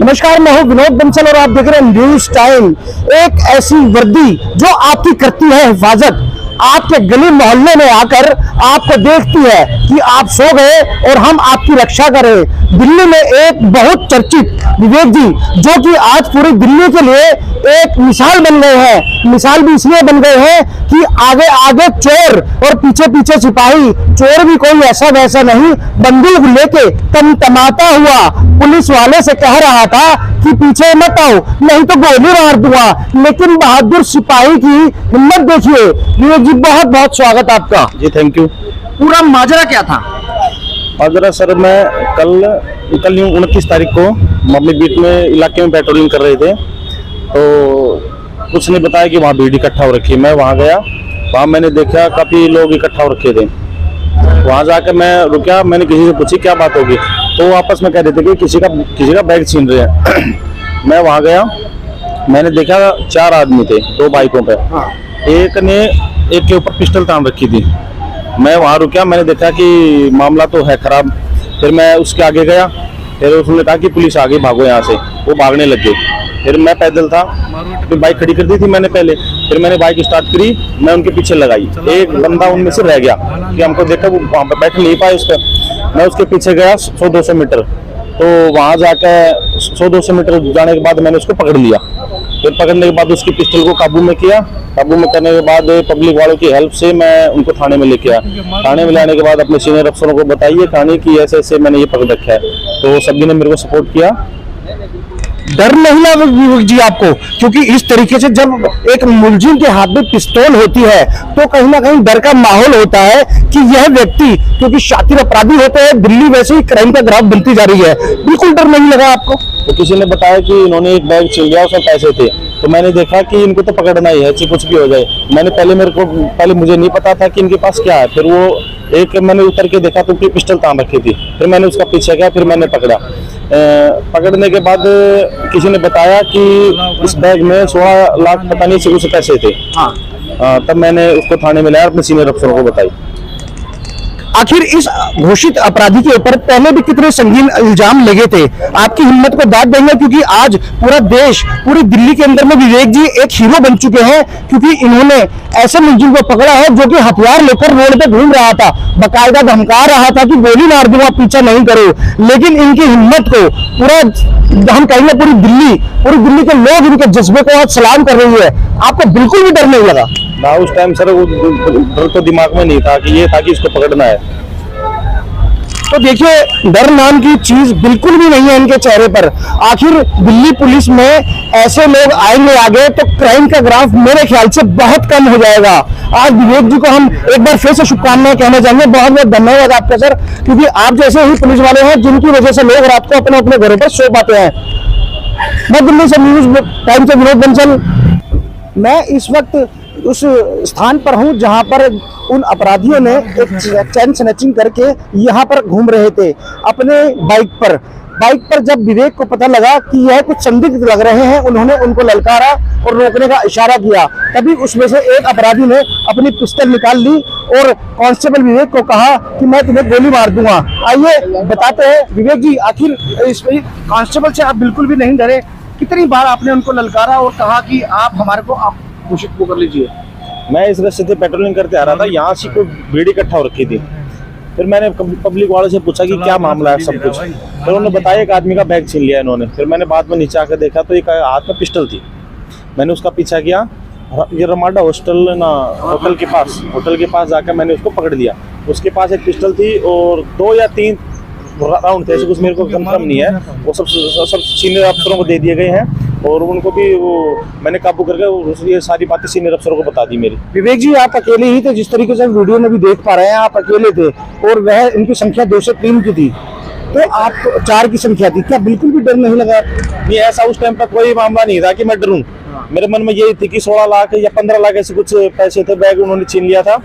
नमस्कार, मैं हूं विनोद बंसल और आप देख रहे हैं न्यूज टाइम। एक ऐसी वर्दी जो आपकी करती है हिफाजत, आपके गली मोहल्ले में आकर आपको देखती है कि आप सो गए और हम आपकी रक्षा करें। दिल्ली में एक बहुत चर्चित विवेक जी, जो कि आज पूरी दिल्ली के लिए एक मिसाल बन गए हैं। मिसाल भी इसलिए बन गए हैं कि आगे आगे चोर और पीछे पीछे सिपाही। चोर भी कोई ऐसा वैसा नहीं, बंदूक लेके टमटमाता हुआ पुलिस वाले से कह रहा था कि पीछे मत आओ नहीं तो गोली मार दूंगा। लेकिन बहादुर सिपाही की हिम्मत देखिए। विवेक जी, बहुत बहुत स्वागत आपका। जी थैंक यू। पूरा माजरा क्या था? माजरा सर, मैं कल 29 तारीख को अपने बीट में इलाके में पेट्रोलिंग कर रहे थे, तो कुछ ने बताया कि वहाँ भीड़ इकट्ठा हो रखी है। मैं वहाँ गया, वहाँ मैंने देखा काफ़ी लोग इकट्ठा हो रखे थे। वहाँ जाकर मैं रुका, मैंने किसी से पूछी क्या बात होगी, तो आपस में कह रहे थे कि किसी का बैग छीन रहे हैं। मैं वहाँ गया, मैंने देखा 4 आदमी थे 2 बाइकों पे। एक ने एक के ऊपर पिस्टल तान रखी थी। मैं वहाँ रुका, मैंने देखा कि मामला तो है खराब। फिर मैं उसके आगे गया, फिर उसने कहा कि पुलिस आ गई, भागो यहाँ से। वो भागने लग गए। फिर मैं पैदल था, फिर बाइक खड़ी कर दी थी मैंने पहले। फिर मैंने बाइक स्टार्ट करी, मैं उनके पीछे लगाई। एक बंदा उनमें से रह गया कि हमको देखा, वो वहाँ पे बैठ नहीं पाए उस पर। मैं उसके पीछे गया 100-200 मीटर, तो वहाँ जाकर 100-200 मीटर जाने के बाद मैंने उसको पकड़ लिया। फिर पकड़ने के बाद उसकी पिस्टल को काबू में किया। काबू में करने के बाद पब्लिक वालों की हेल्प से मैं उनको थाने में लेके आया। थाने में लाने के बाद अपने सीनियर अफसरों को बताइए कहानी कि ऐसे ऐसे मैंने ये पकड़ रखा है, तो सभी ने मेरे को सपोर्ट किया। डर नहीं लगा विवेक जी आपको? क्योंकि इस तरीके से जब एक मुलजिम के हाथ में पिस्तौल होती है तो कहीं ना कहीं डर का माहौल होता है कि यह व्यक्ति, क्योंकि शातिर अपराधी होते हैं, दिल्ली वैसे ही क्राइम का ग्राफ बनती जा रही है। बिल्कुल डर नहीं लगा आपको? तो किसी ने बताया कि इन्होंने एक बैग छीन लिया, उसमें पैसे थे। तो मैंने देखा कि इनको तो पकड़ना ही है, चाहे कुछ भी हो जाए। पहले मुझे नहीं पता था कि इनके पास क्या है। फिर वो एक मैंने उतर के देखा तो उसकी पिस्टल तान रखी थी। फिर मैंने उसका पीछे किया, फिर मैंने पकड़ा। पकड़ने के बाद किसी ने बताया कि इस बैग में 16 लाख पता नहीं से कुछ पैसे थे। तब मैंने उसको थाने में लाया, अपने सीनियर अफसरों को बताई। आखिर इस घोषित अपराधी के ऊपर पहले भी कितने संगीन इल्जाम लगे थे? आपकी हिम्मत को दाद देंगे, क्योंकि आज पूरा देश, पूरी दिल्ली के अंदर में विवेक जी एक हीरो बन चुके हैं, क्योंकि इन्होंने ऐसे मुलजिम को पकड़ा है जो कि हथियार लेकर रोड पे घूम रहा था, बकायदा धमका रहा था कि गोली मार दूंगा, पीछा नहीं करो। लेकिन इनकी हिम्मत को पूरा, हम कहेंगे पूरी दिल्ली के लोग इनके जज्बे को आज सलाम कर रही है। आपको बिल्कुल भी डर नहीं लगा? ना, उस टाइम सर वो डर तो दिमाग में नहीं था कि ये था कि इसको पकड़ना है। तो देखिए, डर नाम की चीज बिल्कुल भी नहीं है इनके चेहरे पर। आखिर दिल्ली पुलिस में ऐसे लोग आएंगे आगे तो क्राइम का ग्राफ मेरे ख्याल से बहुत कम हो जाएगा। आज विवेक जी को हम एक बार फिर से शुभकामनाएं कहना चाहेंगे। बहुत बहुत धन्यवाद आपका सर, क्योंकि आप जैसे ही पुलिस वाले हैं जिनकी वजह से लोग रात को अपने अपने घरों पर सो पाते हैं। मैं दिल्ली से न्यूज टाइम से विनोद बंसल। मैं इस वक्त उस स्थान पर हूं जहां पर उन अपराधियों ने एक चैन स्नैचिंग करके यहां पर घूम रहे थे अपने बाइक पर। जब विवेक को पता लगा कि यह कुछ संदिग्ध लग रहे हैं, उन्होंने उनको ललकारा और रोकने का इशारा किया। तभी उसमें से एक अपराधी ने अपनी पिस्टल निकाल ली और कांस्टेबल विवेक को कहा कि मैं तुम्हें गोली मार दूंगा। आइए बताते हैं विवेक जी, आखिर इस कांस्टेबल से आप बिल्कुल भी नहीं डरे? कितनी बार आपने उनको ललकारा और कहा कि आप हमारे को आप घोषित कर लीजिए? मैं इस रास्ते से पेट्रोलिंग करते आ रहा था, यहाँ से कोई भीड़ इकट्ठा हो रखी थी। फिर मैंने पब्लिक वालों से पूछा कि क्या मामला है सब कुछ। फिर उन्होंने बताया एक आदमी का बैग छीन लिया इन्होंने। फिर मैंने बाद में नीचे आकर देखा तो एक हाथ में पिस्टल थी। मैंने उसका पीछा किया, ये रमाडा होटल के पास जाकर मैंने उसको पकड़ लिया। उसके पास एक पिस्टल थी और 2 या 3 राउंड थे, ऐसे कुछ मेरे को कंफर्म नहीं है। वो सब सीनियर अफसरों को दे दिए गए हैं और उनको भी वो मैंने काबू करके ये सारी बातें सीनियर अफसरों को बता दी मेरी। विवेक जी, आप अकेले ही थे? जिस तरीके से वीडियो में भी देख पा रहे हैं, आप अकेले थे और वह इनकी संख्या 2 से 3 की थी, तो आप 4 की संख्या थी। क्या बिल्कुल भी डर नहीं लगा? नहीं, ऐसा उस टाइम पर कोई मामला नहीं था कि मैं डरूं। मेरे मन में यही थी कि 16 लाख या 15 लाख ऐसे कुछ पैसे थे, बैग उन्होंने छीन लिया था।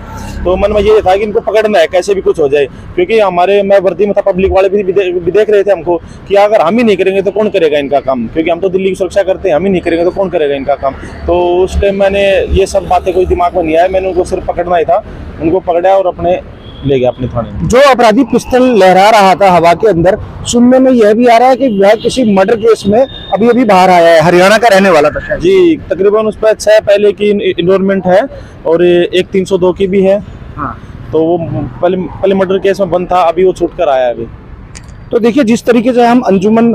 तो मन में यही था कि इनको पकड़ना है, कैसे भी कुछ हो जाए। क्योंकि मैं वर्दी में था, पब्लिक वाले भी देख रहे थे हमको कि अगर हम ही नहीं करेंगे तो कौन करेगा इनका काम, क्योंकि हम तो दिल्ली की सुरक्षा करते हैं, हम ही नहीं करेंगे तो कौन करेगा इनका काम। तो उस टाइम मैंने ये सब बातें कोई दिमाग में नहीं आया, मैंने उनको सिर्फ पकड़ना ही था। उनको पकड़ा और अपने ले गया अपने थाने में। जो अपराधी पिस्टल लहरा रहा था हवा के अंदर, सुनने में यह भी आ रहा है कि वह किसी मर्डर केस में अभी अभी बाहर आया है, हरियाणा का रहने वाला था शायद। जी, तकरीबन उस पर 6 पहले की इनरोलमेंट है और एक 302 की भी है। हाँ। तो वो पहले मर्डर केस में बंद था, अभी वो छूट कर आया है अभी। तो देखिए, जिस तरीके से हम अंजुमन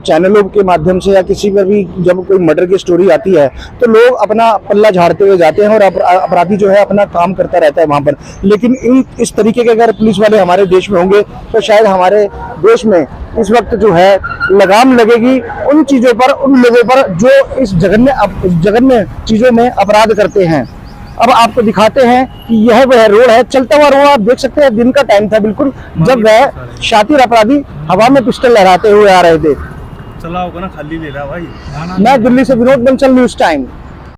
चैनलों के माध्यम से या किसी पर भी जब कोई मर्डर की स्टोरी आती है तो लोग अपना पल्ला झाड़ते हुए जाते हैं और अपराधी जो है अपना काम करता रहता है वहां पर। लेकिन इस तरीके के अगर पुलिस वाले हमारे देश में होंगे तो शायद हमारे देश में इस वक्त जो है लगाम लगेगी उन चीजों पर, उन लोगों पर जो इस जघन्य चीजों में अपराध करते हैं। अब आपको दिखाते हैं कि यह वह रोड है, चलता हुआ रोड। आप देख सकते हैं दिन का टाइम था बिल्कुल, जब वह शातिर अपराधी हवा में पिस्टल लहराते हुए आ रहे थे। चला होगा ना, खाली ले रहा भाई। मैं दिल्ली से विनोद बंसल, न्यूज़ टाइम।